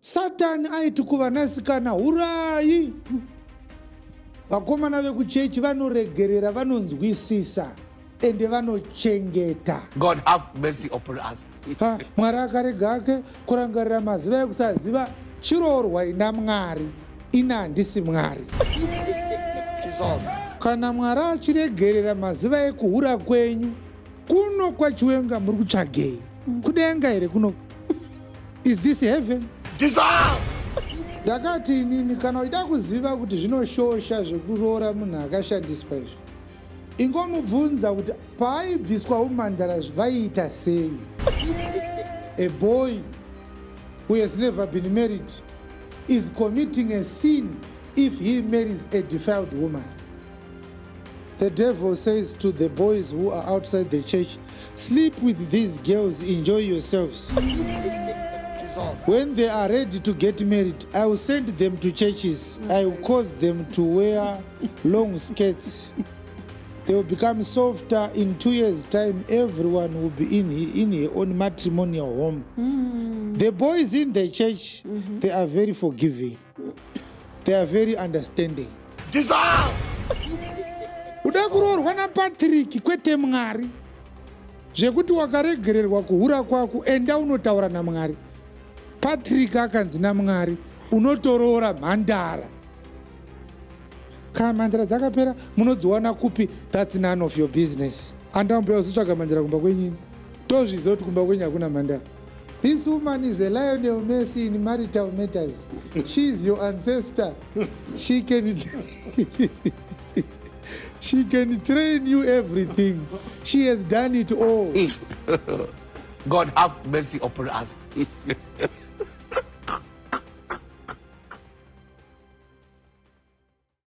Satani aiti kuvanasikana, hurai. Vakomana vekuchechi vanoregerera, vanonzwisisa ende vanochengeta. God have mercy upon us. Mwari akarega ake kurangarira maziva ekusaziva chiroorwa ina Mwari ina handisi Mwari. Kana Mwari achiregerera maziva ekuhura kwenyu, kuno kwaChiwenga muri kutsvagei? Kudenga here kuno? Is this heaven? Ndakati inini kana uida kuziva kuti zvinoshosha zvekuroora munhu akashandiswa izvi, ingomubvunza kuti paaibviswa umhandara vaiita sei. A boy who has never been married is committing a sin if he marries a defiled woman. The devil says to the boys who are outside the church, sleep with these girls, enjoy yourselves. When they are ready to get married, I will send them to churches. I will cause them to wear long skirts. They will become softer. In 2 years' time, everyone will be in her own matrimonial home. The boys in the church, they are very forgiving. They are very understanding. Uda kuroorwa naPatrick kwete Mwari. Zvekuti wakaregererwa kuhura kwako, enda unotaura naMwari. Patrick akanzi naMwari, unotoroora mhandara. Kana mhandara dzakapera, munodziwana kupi? That's none of your business. Andamboya uzotsvaga mhandara kumba kwenyini. Tozviziva kuti kumba kwenyu hakuna mhandara. This woman is a Lionel Messi in marital matters. She is your ancestor. She can train you everything. She has done it all. God have mercy upon us.